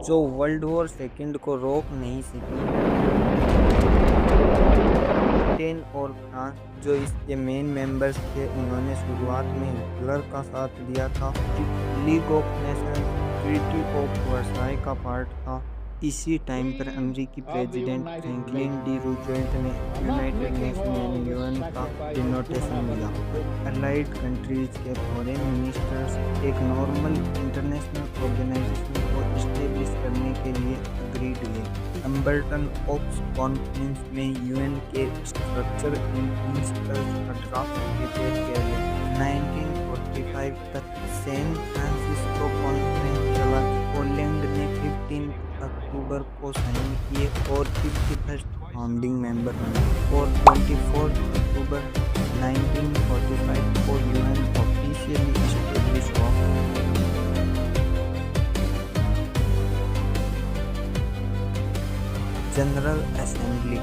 जो world war second को रोक नहीं सकी। ब्रिटेन और फ्रांस, जो इसके मेन मेंबर्स थे, उन्होंने शुरुआत में हिटलर का साथ दिया था। League of Nations treaty of Versailles का पार्ट था। इसी टाइम पर अमेरिकी प्रेसिडेंट फ्रैंकलिन डी रूजवेल्ट ने यूनाइटेड नेशन यानी यूएन का डिनोटेशन दिया। अलाइड कंट्रीज के फॉरेन मिनिस्टर्स एक नॉर्मल इंटरनेशनल ऑर्गेनाइजेशन को इस्टेब्लिश करने के लिए अग्रीड हुए। एम्बर्टन ऑक्स कॉन्फ्रेंस में यूएन के स्ट्रक्चर एंड प्रिंसिपल्स का ड्राफ्ट प्रिपेयर किया गया। 1945 तक सैन फ्रांसिस्को कॉन्फ्रेंस चला। पोलैंड ने 15 अक्टूबर को साइन किए और 51st फाउंडिंग मेंबर बने और 24 अक्टूबर 1945 को यूएन ऑफिशियली एस्टेब्लिश हुआ। जनरल असेंबली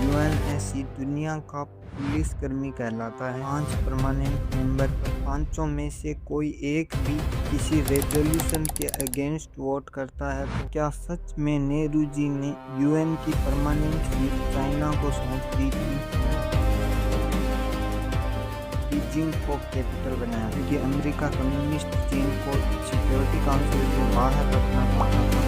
यूएनएससी दुनिया का पुलिसकर्मी कहलाता है। 5 परमानेंट मेंबर, पांचों में से कोई एक भी किसी रेजोल्यूशन के अगेंस्ट वोट करता है तो क्या सच में नेहरू जी ने यूएन की परमानेंट सीट चाइना को सौंप दी थी? बीजिंग को कैपिटल बनाया क्योंकि अमेरिका कम्युनिस्ट चीन को सिक्योरिटी काउंसिल से बाहर रखना चाहता था।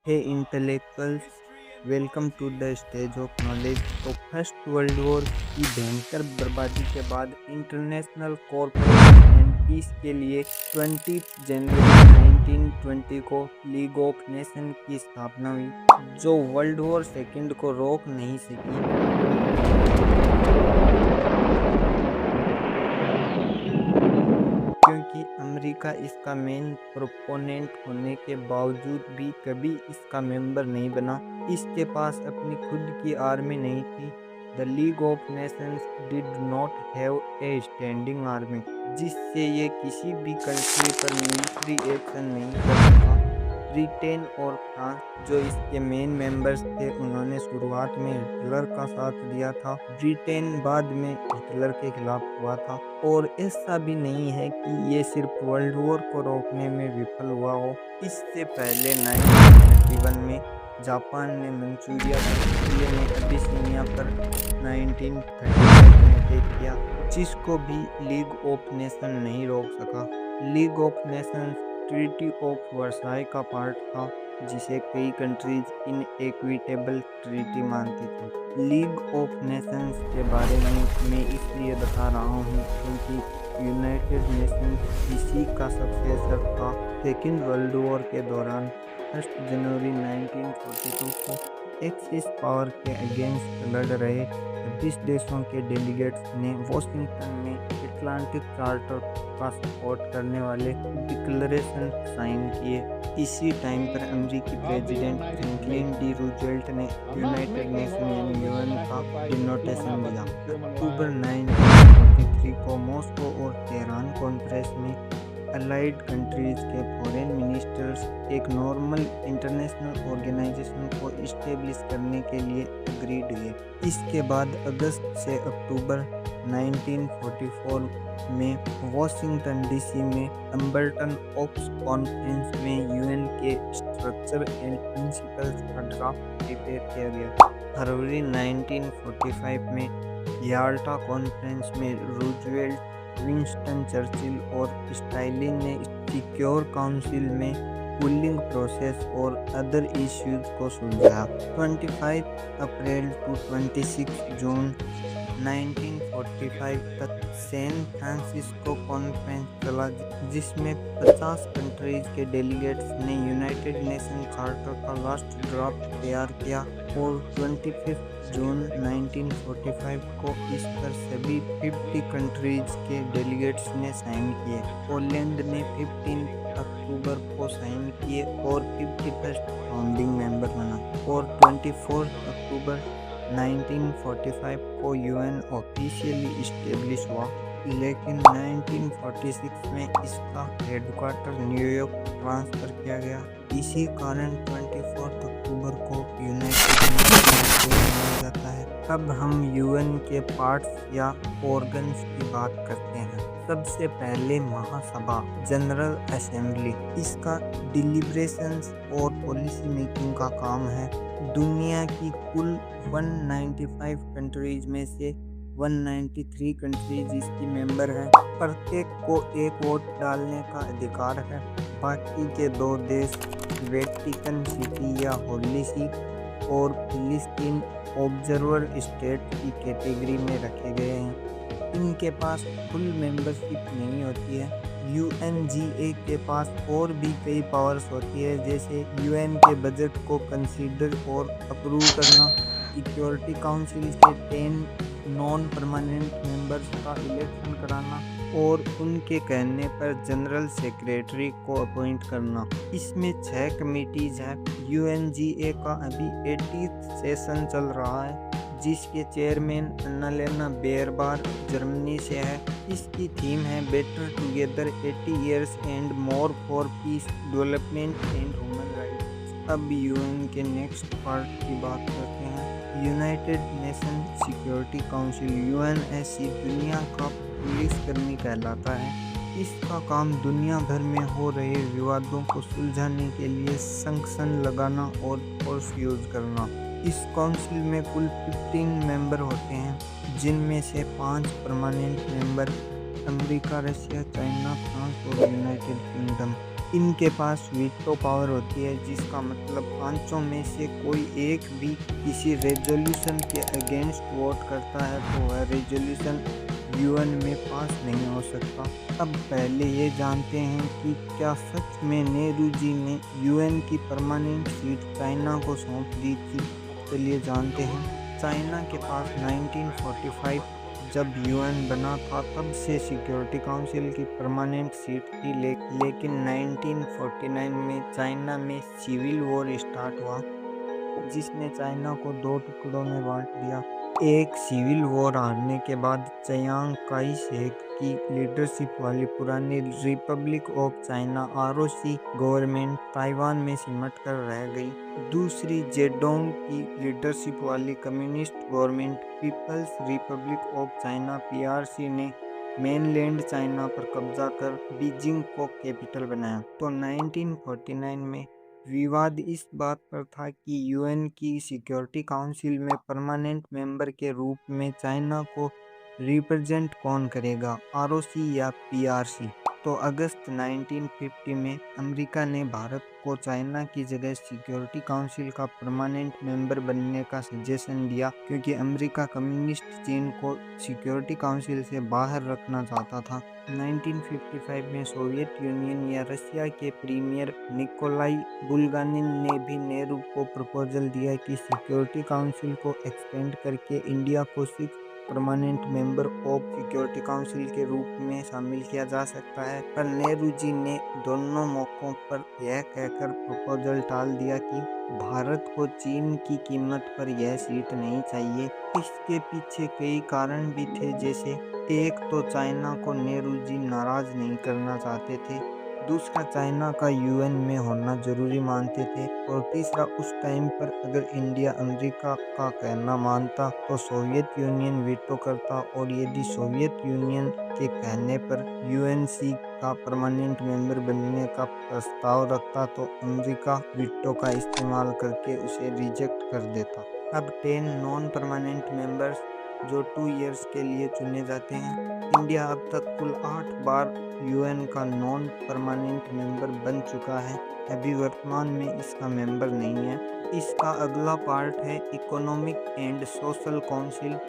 Hey intellectuals, welcome to the stage of knowledge. तो फर्स्ट वर्ल्ड वॉर की भयंकर बर्बादी के बाद इंटरनेशनल कॉर्पोरेशन एंड पीस के लिए 20 जनवरी 1920 को लीग ऑफ नेशन की स्थापना हुई, जो वर्ल्ड वॉर सेकंड को रोक नहीं सकी। क्योंकि अमेरिका इसका मेन प्रोपोनेंट होने के बावजूद भी कभी इसका मेंबर नहीं बना। इसके पास अपनी खुद की आर्मी नहीं थी। The league of Nations did not have a standing army, जिससे ये किसी भी कंट्री पर मिलिट्री एक्शन नहीं कर सका। ब्रिटेन और फ्रांस, जो इसके मेन मेंबर्स थे, उन्होंने शुरुआत में हिटलर का साथ दिया था। ब्रिटेन बाद में हिटलर के खिलाफ हुआ था और ऐसा भी नहीं है कि ये सिर्फ वर्ल्ड वॉर को रोकने में विफल हुआ हो। इससे पहले 1931 में जापान ने मंचूरिया पर, इटली ने अबिसिनिया पर 1935 में अटैक किया, जिसको भी लीग ऑफ नेशन नहीं रोक सका। League of Nations treaty of Versailles का पार्ट था, जिसे कई कंट्रीज इनएक्विटेबल ट्रीटी मानती थी। लीग ऑफ नेशंस के बारे में मैं इसलिए बता रहा हूँ क्योंकि यूनाइटेड नेशंस इसी का सक्सेसर था। सेकेंड वर्ल्ड वॉर के दौरान 1 जनवरी 1942 को एक्सिस पावर के अगेंस्ट लड़ रहे 26 देशों के डेलीगेट्स ने वॉशिंगटन में अटलांटिक चार्टर का सपोर्ट करने वाले डिक्लेरेशन साइन किए। इसी टाइम पर अमेरिकी प्रेसिडेंट फ्रैंकलिन डी रूजवेल्ट ने यूनाइटेड नेशन यानी यूएन का डिनोटेशन दिया। अक्टूबर 1943 को मॉस्को और तेहरान कॉन्फ्रेंस में अलाइड कंट्रीज के फॉरेन मिनिस्टर्स एक नॉर्मल इंटरनेशनल ऑर्गेनाइजेशन को इस्टेब्लिश करने के लिए अग्रीड हुए। इसके बाद अगस्त से अक्टूबर 1944 में वॉशिंगटन डीसी में एम्बर्टन ऑक्स कॉन्फ्रेंस में यूएन के स्ट्रक्चर एंड प्रिंसिपल्स का ड्राफ्ट प्रिपेयर किया गया। फरवरी 1945 में याल्टा कॉन्फ्रेंस में रूजवेल्ट, विंस्टन चर्चिल और स्टालिन ने सिक्योर काउंसिल में कूलिंग प्रोसेस और अदर इश्यूज को सुलझाया। 25 अप्रैल टू 26 जून 1945 तक सैन फ्रांसिस्को कॉन्फ्रेंस चला, जिसमें 50 कंट्रीज के डेलीगेट्स ने यूनाइटेड नेशन चार्टर का लास्ट ड्राफ्ट तैयार किया और 25 जून 1945 को इस पर सभी 50 कंट्रीज के डेलीगेट्स ने साइन किए। पोलैंड ने 15 अक्टूबर को साइन किए और 51st फाउंडिंग मेंबर बना और 24 अक्टूबर 1945 को यूएन ऑफिशियली इस्टेब्लिश हुआ, लेकिन 1946 में इसका हेडक्वार्टर न्यूयॉर्क ट्रांसफ़र किया गया। इसी कारण 24 अक्टूबर को यूनाइटेड नेशंस डे मनाया जाता है। अब हम यूएन के पार्ट्स या ऑर्गन्स की बात करते हैं। सबसे पहले महासभा, जनरल असेंबली, इसका डिलिब्रेशंस और पॉलिसी मेकिंग का काम है। दुनिया की कुल 195 कंट्रीज में से 193 कंट्रीज इसकी मेंबर हैं। प्रत्येक को एक वोट डालने का अधिकार है। बाकी के 2 देश वेटिकन सिटी या होली सी और फिलिस्तीन ऑब्जर्वर स्टेट की कैटेगरी में रखे गए हैं। इनके पास फुल मेंबरशिप नहीं होती है। यूएनजीए के पास और भी कई पावर्स होती है, जैसे यूएन के बजट को कंसीडर और अप्रूव करना, सिक्योरिटी काउंसिल के 10 नॉन परमानेंट मेंबर्स का इलेक्शन कराना और उनके कहने पर जनरल सेक्रेटरी को अपॉइंट करना। इसमें 6 कमिटीज हैं। यूएनजीए का अभी 80th सेशन चल रहा है, जिसके चेयरमैन अन्नालेना बेयरबार जर्मनी से है। इसकी थीम है better together 80 years and more for piece, development and human rights. अब यूएन के नेक्स्ट पार्ट की बात करते हैं। United nation security council UNSC दुनिया का पुलिसकर्मी कहलाता है। इसका काम दुनिया भर में हो रहे विवादों को सुलझाने के लिए सैंक्शन लगाना और फोर्स यूज करना। इस काउंसिल में कुल 15 मेंबर होते हैं, जिनमें से 5 permanent member America, Russia, China, France और यूनाइटेड किंगडम। इनके पास वीटो पावर होती है, जिसका मतलब 5 में से कोई एक भी किसी रेजोल्यूशन के अगेंस्ट वोट करता है तो वह रेजोल्यूशन यूएन में पास नहीं हो सकता। अब पहले ये जानते हैं कि क्या सच में नेहरू जी ने यूएन की परमानेंट सीट चाइना को सौंप दी थी। चलिए जानते हैं। चाइना के पास 1945 जब यूएन बना था तब से सिक्योरिटी काउंसिल की परमानेंट सीट थी, लेकिन 1949 में चाइना में सिविल वॉर स्टार्ट हुआ, जिसने चाइना को 2 टुकड़ों में बांट दिया। एक सिविल वॉर हारने के बाद चियांग काई शेक की लीडरशिप वाली पुरानी Republic of China ROC government Taiwan में सिमट कर रह गई। दूसरी जेडोंग की लीडरशिप वाली communist government People's Republic of China PRC ने मेनलैंड चाइना पर कब्जा कर बीजिंग को कैपिटल बनाया। तो 1949 में विवाद इस बात पर था कि यूएन की सिक्योरिटी काउंसिल में परमानेंट मेंबर के रूप में चाइना को रिप्रेजेंट कौन करेगा, आरओसी या पीआरसी। तो अगस्त 1950 में अमेरिका ने भारत को चाइना की जगह सिक्योरिटी काउंसिल का परमानेंट मेंबर बनने का सजेशन दिया, क्योंकि अमेरिका कम्युनिस्ट चीन को सिक्योरिटी काउंसिल से बाहर रखना चाहता था। 1955 में सोवियत यूनियन या रशिया के प्रीमियर निकोलाई बुल्गानिन ने भी नेहरू को प्रपोजल दिया कि सिक्योरिटी काउंसिल को एक्सपेंड करके इंडिया को 6 permanent member of security council के रूप में शामिल किया जा सकता है, पर नेहरू जी ने दोनों मौकों पर यह कहकर प्रपोजल टाल दिया कि भारत को चीन की कीमत पर यह सीट नहीं चाहिए। इसके पीछे कई कारण भी थे, जैसे एक तो चाइना को नेहरू जी नाराज नहीं करना चाहते थे, दूसरा चाइना का यूएन में होना जरूरी मानते थे, और तीसरा उस टाइम पर अगर इंडिया अमेरिका का कहना मानता तो सोवियत यूनियन वीटो करता, और यदि सोवियत यूनियन के कहने पर यूएनसी का परमानेंट मेंबर बनने का प्रस्ताव रखता तो अमेरिका वीटो का इस्तेमाल करके उसे रिजेक्ट कर देता। अब 10 नॉन परमानेंट मेंबर्स जो 2 इयर्स के लिए चुने जाते हैं। इंडिया अब तक कुल 8 बार यूएन का नॉन परमानेंट मेंबर बन चुका है, अभी वर्तमान में इसका मेंबर नहीं है। इसका अगला पार्ट है इकोनॉमिक एंड सोशल काउंसिल।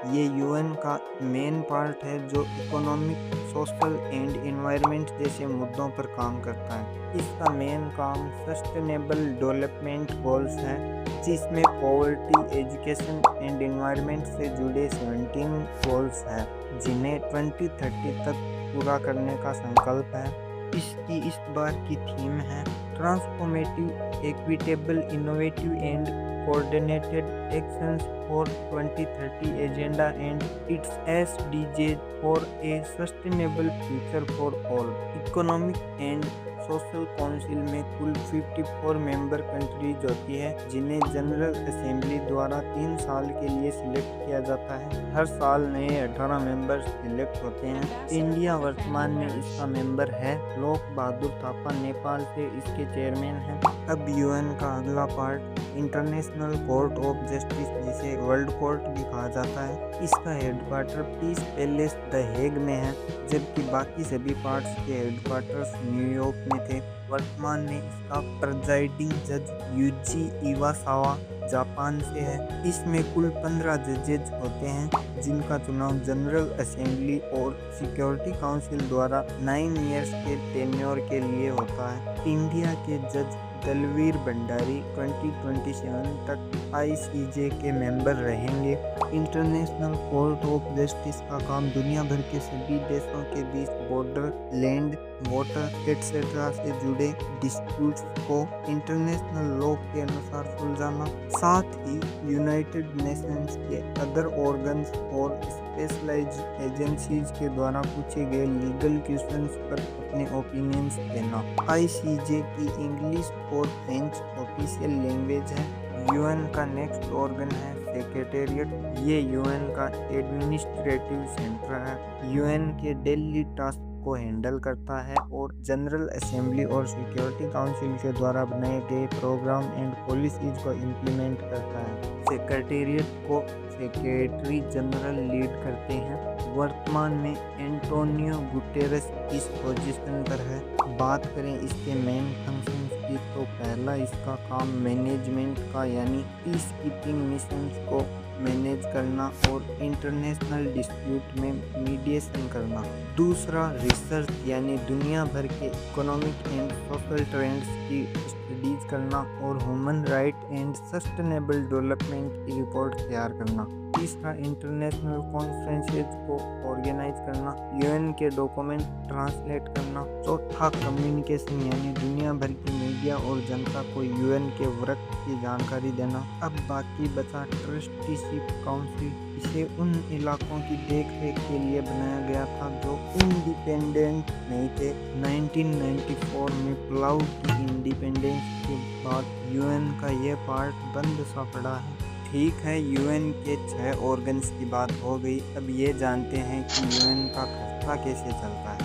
ये यूएन का मेन पार्ट है जो इकोनॉमिक, सोशल एंड एनवायरनमेंट जैसे मुद्दों पर काम करता है। इसका मेन काम सस्टेनेबल डेवलपमेंट गोल्स हैं, जिसमें पॉवर्टी, एजुकेशन एंड एनवायरनमेंट से जुड़े 17 गोल्स हैं, जिन्हें 2030 तक पूरा करने का संकल्प है। इसकी इस बार की थीम है transformative, equitable, innovative and coordinated actions for 2030 agenda and its SDGs for a sustainable future for all. Economic and social council में कुल 54 मेंबर कंट्रीज होती है, जिन्हें जनरल असेंबली द्वारा 3 साल के लिए सिलेक्ट किया जाता है। हर साल नए 18 मेंबर्स सिलेक्ट होते हैं। इंडिया वर्तमान में इसका मेंबर है। लोक बहादुर थापा नेपाल से इसके चेयरमैन हैं। अब यूएन का अगला part international court of justice, जिसे वर्ल्ड कोर्ट भी कहा जाता है। इसका headquarter piece palace the Hague में है, जबकि बाकी सभी पार्ट्स के हेडक्वार्टर्स न्यूयॉर्क में थे। वर्तमान में इसका प्रेजाइडिंग जज यूजी इवासावा जापान से है। इसमें कुल 15 जजेज होते हैं, जिनका चुनाव जनरल असेंबली और सिक्योरिटी काउंसिल द्वारा 9 इयर्स के टेन्योर के लिए होता है। इंडिया के जज दलवीर भंडारी 2027 तक आईसीजे के मेंबर रहेंगे। इंटरनेशनल कोर्ट ऑफ जस्टिस का काम दुनिया भर के सभी देशों के बीच बॉर्डर, लैंड, वाटर एटसेट्रा से जुड़े डिस्प्यूट्स को इंटरनेशनल लॉ के अनुसार सुलझाना, साथ ही यूनाइटेड नेशंस के अदर ऑर्गन्स और स्पेशलाइज्ड एजेंसीज के द्वारा पूछे गए लीगल क्वेश्चंस पर अपने ओपिनियंस देना। आईसीजे की इंग्लिश और फ्रेंच ऑफिशियल लैंग्वेज है। यूएन का नेक्स्ट ऑर्गन है सेक्रेटेरिएट। ये यूएन का एडमिनिस्ट्रेटिव सेंटर है। यूएन के डेली टास्क को हैंडल करता है और जनरल असेंबली और सिक्योरिटी काउंसिल के द्वारा बनाए गए प्रोग्राम एंड पॉलिसीज को इम्प्लीमेंट करता है। सेक्रेटेरिएट को सेक्रेटरी जनरल लीड करते हैं। वर्तमान में एंटोनियो गुटेरेस इस पोजीशन पर है। बात करें इसके मेन फंक्शंस की, तो पहला इसका काम मैनेजमेंट का, यानी पीस कीपिंग मिशंस को मैनेज करना और इंटरनेशनल डिस्प्यूट में मीडिएशन करना। दूसरा रिसर्च, यानी दुनिया भर के इकोनॉमिक एंड सोशल ट्रेंड्स की स्टडीज करना और human right and sustainable development की रिपोर्ट तैयार करना। तीसरा इंटरनेशनल कॉन्फ्रेंसेज को ऑर्गेनाइज करना, यूएन के डॉक्यूमेंट ट्रांसलेट करना। चौथा कम्युनिकेशन, यानी दुनिया भर की मीडिया और जनता को यूएन के वर्क की जानकारी देना। अब बाकी बचा ट्रस्टीशिप काउंसिल। इसे उन इलाकों की देखरेख के लिए बनाया गया था जो इंडिपेंडेंट नहीं थे। 1994 में पलाऊ की इंडिपेंडेंस के बाद यूएन का यह पार्ट बंद सा पड़ा है। ठीक है, यूएन के 6 ऑर्गन्स की बात हो गई। अब ये जानते हैं कि यूएन का खर्चा कैसे चलता है।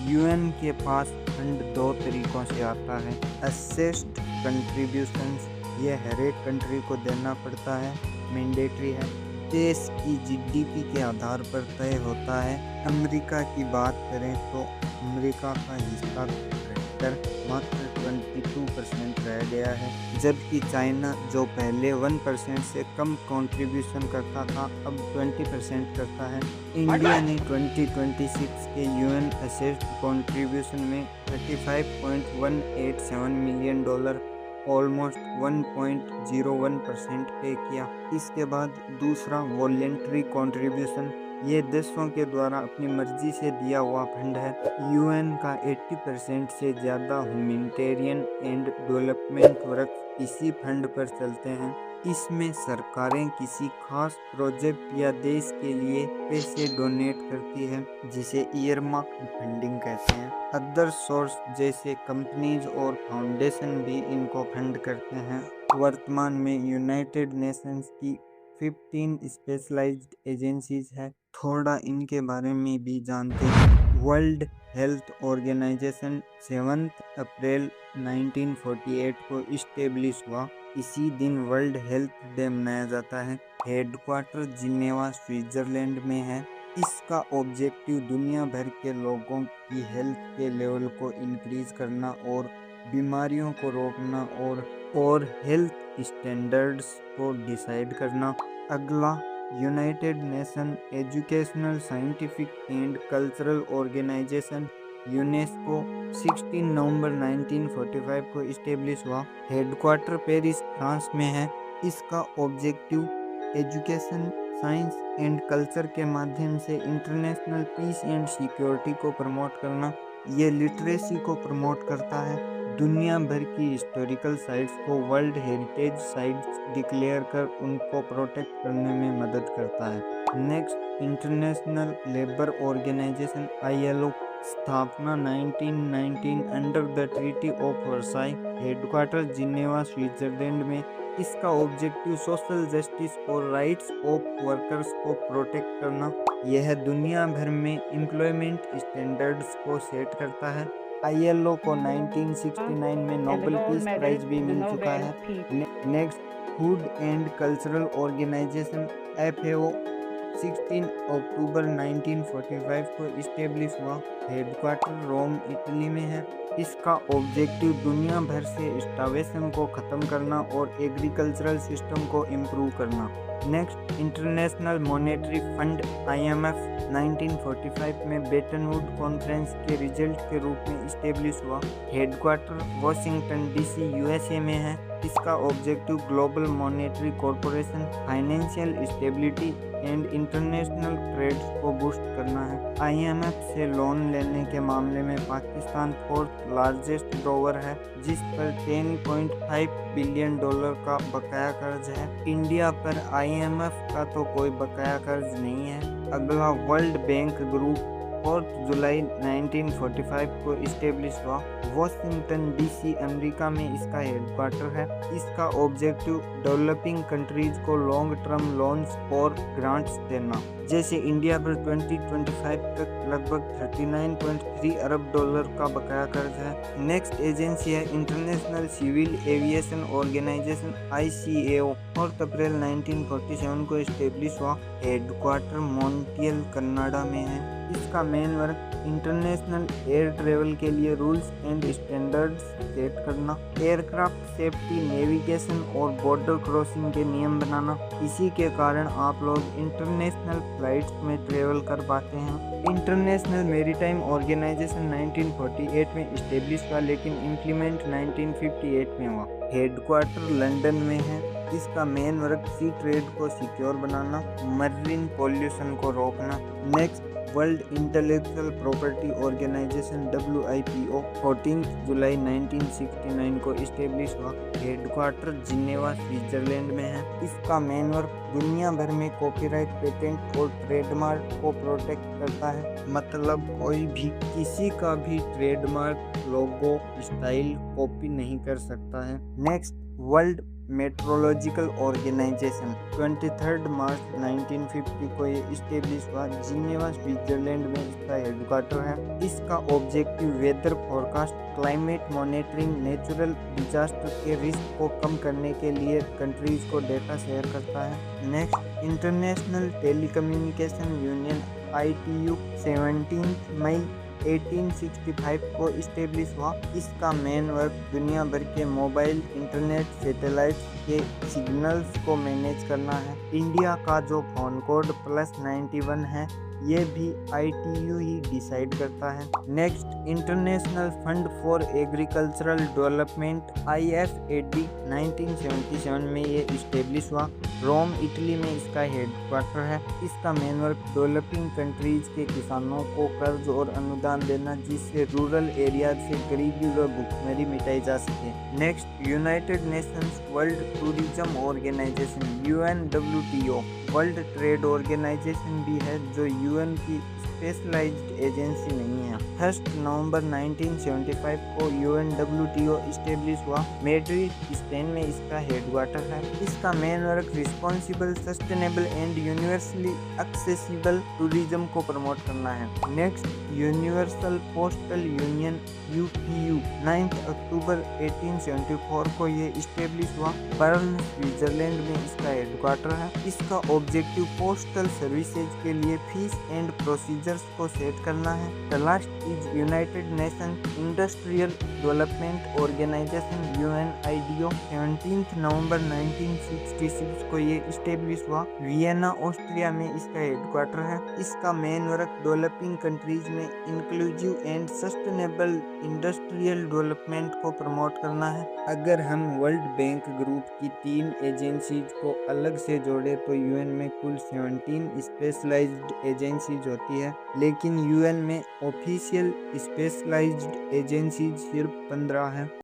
यूएन के पास फंड 2 तरीकों से आता है। असेस्ड कंट्रीब्यूशंस, ये हर एक कंट्री को देना पड़ता है, मैंडेटरी है। देश की जीडीपी के आधार पर तय होता है। अमेरिका की बात करें तो अमेरिका का हिस्सा घटकर मात्र 22% रह गया है, जबकि चाइना, जो पहले 1% से कम कंट्रीब्यूशन करता था, अब 20% करता है। इंडिया ने 2026 के यूएन असेस्ड कंट्रीब्यूशन में $35.187 मिलियन, ऑलमोस्ट 1.01% पे किया। इसके बाद दूसरा वॉलेंट्री कंट्रीब्यूशन, ये देशों के द्वारा अपनी मर्जी से दिया हुआ फंड है। यूएन का 80% से ज़्यादा ह्यूमैनिटेरियन एंड डेवलपमेंट वर्क इसी फंड पर चलते हैं। इसमें सरकारें किसी खास प्रोजेक्ट या देश के लिए पैसे डोनेट करती है, जिसे ईयरमार्क फंडिंग कहते हैं। अदर सोर्स जैसे कंपनीज और फाउंडेशन भी इनको फंड करते हैं। वर्तमान में यूनाइटेड नेशंस की 15 स्पेशलाइज्ड एजेंसीज है। थोड़ा इनके बारे में भी जानते हैं। वर्ल्ड हेल्थ ऑर्गेनाइजेशन 7 अप्रैल 1948 को इस्टेब्लिश हुआ। इसी दिन वर्ल्ड हेल्थ डे मनाया जाता है। हेडक्वार्टर जिनेवा स्विट्जरलैंड में है। इसका ऑब्जेक्टिव दुनिया भर के लोगों की हेल्थ के लेवल को इंक्रीज करना और बीमारियों को रोकना और हेल्थ स्टैंडर्ड्स को डिसाइड करना। अगला United Nation Educational, Scientific and Cultural Organization UNESCO 16 नवंबर 1945 को इस्टेब्लिश हुआ। हेडक्वार्टर पेरिस, फ्रांस में है। इसका objective education, science and culture के माध्यम से इंटरनेशनल पीस एंड सिक्योरिटी को प्रमोट करना ये लिटरेसी को प्रमोट करता है, दुनिया भर की हिस्टोरिकल साइट्स को वर्ल्ड हेरिटेज साइट्स डिक्लेयर कर उनको प्रोटेक्ट करने में मदद करता है। Next, International Labour Organization ILO, स्थापना 1919 under the treaty of Versailles, headquarter Geneva Switzerland में। इसका ऑब्जेक्टिव सोशल जस्टिस और राइट्स ऑफ वर्कर्स को प्रोटेक्ट करना। यह दुनिया भर में एम्प्लॉयमेंट स्टैंडर्ड्स को सेट करता है। ILO को 1969 में and the Nobel gold peace medal prize भी to the मिल चुका Nobel है। Peace. Next, Food and Cultural Organization FAO 16 अक्टूबर 1945 को इस्टेब्लिश हुआ, हेडक्वार्टर रोम इटली में है। इसका ऑब्जेक्टिव दुनिया भर से स्टार्वेशन को ख़त्म करना और एग्रीकल्चरल सिस्टम को इम्प्रूव करना। Next, international monetary fund IMF 1945 में बेटन वुड कॉन्फ्रेंस के रिजल्ट के रूप में इस्टेब्लिश हुआ, हेडक्वार्टर वाशिंगटन DC USA में है। इसका objective global monetary corporation, financial stability and international trade को बूस्ट करना है। IMF से लोन लेने के मामले में पाकिस्तान फोर्थ लार्जेस्ट ड्रॉवर है, जिस पर $10.5 बिलियन का बकाया कर्ज है। इंडिया पर IMF का तो कोई बकाया कर्ज नहीं है। अगला, वर्ल्ड बैंक ग्रुप 4 जुलाई 1945 को इस्टेब्लिश हुआ, वाशिंगटन DC अमेरिका में इसका हेडक्वार्टर है। इसका ऑब्जेक्टिव डेवलपिंग कंट्रीज को लॉन्ग टर्म लोन्स और ग्रांट्स देना। जैसे इंडिया पर 2025 तक लगभग $39.3 अरब का बकाया कर्ज है। नेक्स्ट एजेंसी है International Civil Aviation Organization ICAO, 4 अप्रैल 1947 को इस्टेब्लिश हुआ, हेडक्वार्टर मॉन्ट्रियल कनाडा में है। इसका main work international air travel के लिए रूल्स एंड स्टैंडर्ड्स सेट करना, एयरक्राफ्ट सेफ्टी, नेविगेशन और बॉर्डर क्रॉसिंग के नियम बनाना। इसी के कारण आप लोग इंटरनेशनल फ्लाइट्स में ट्रेवल कर पाते हैं। इंटरनेशनल मैरीटाइम ऑर्गेनाइजेशन 1948 में इस्टेब्लिश हुआ, लेकिन इम्प्लीमेंट 1958 में हुआ, हेडक्वार्टर लंदन में है। इसका मेन वर्क सी ट्रेड को सिक्योर बनाना, मरीन पॉल्यूशन को रोकना। Next, World Intellectual Property Organization WIPO 14 जुलाई 1969 को इस्टेब्लिश हुआ, हेडक्वार्टर जिनेवा स्विट्जरलैंड में है। इसका मेन वर्क दुनिया भर में कॉपीराइट, पेटेंट और ट्रेडमार्क को प्रोटेक्ट करता है। मतलब कोई भी किसी का भी ट्रेडमार्क, लोगो, स्टाइल कॉपी नहीं कर सकता है। नेक्स्ट, वर्ल्ड मेट्रोलॉजिकल ऑर्गेनाइजेशन 23 मार्च 1950 को ये इस्टेब्लिश हुआ, जिनेवा स्विट्जरलैंड में इसका हेडक्वार्टर है। इसका objective weather forecast, climate monitoring, natural disaster के रिस्क को कम करने के लिए कंट्रीज को डेटा शेयर करता है। Next, international telecommunication union ITU 17 मई 1865 को इस्टेब्लिश हुआ। इसका मेन वर्क दुनिया भर के मोबाइल, इंटरनेट, सैटेलाइट के सिग्नल्स को मैनेज करना है। इंडिया का जो फोन कोड +91 है, ये भी ITU ही डिसाइड करता है। Next, international fund for agricultural development IFAD 1977 में ये इस्टेब्लिश हुआ, रोम इटली में इसका हेडक्वार्टर है। इसका मेन वर्क डेवलपिंग कंट्रीज के किसानों को कर्ज और अनुदान देना, जिससे रूरल एरिया से गरीबी व भुखमरी मिटाई जा सके। Next, United Nations World Tourism Organization UNWTO World Trade Organization भी है, जो UN की स्पेशलाइज्ड एजेंसी नहीं है। 1 नवंबर 1975 को UNWTO इस्टेब्लिश हुआ, मैड्रिड स्पेन में इसका हेडक्वार्टर है। इसका main work responsible, sustainable and universally accessible tourism को प्रमोट करना है। Next, universal postal union UPU 9 अक्टूबर 1874 को ये इस्टेब्लिश हुआ, बर्न स्विट्जरलैंड में इसका हेडक्वार्टर है। इसका ऑब्जेक्टिव पोस्टल सर्विसेज के लिए फीस एंड प्रोसीजर्स को सेट करना है। The last is United Nation Industrial Development Organization UNIDO 17 नवंबर 1966 को ये इस्टेब्लिश हुआ, वियना ऑस्ट्रिया में इसका हेडक्वार्टर है। इसका मेन वर्क डेवलपिंग कंट्रीज में inclusive and sustainable industrial development को प्रमोट करना है। अगर हम वर्ल्ड बैंक ग्रुप की 3 एजेंसीज को अलग से जोड़े तो UN में कुल 17 स्पेशलाइज्ड एजेंसीज होती है। लेकिन यूएन में ऑफिशियल स्पेशलाइज्ड एजेंसीज सिर्फ 15 है।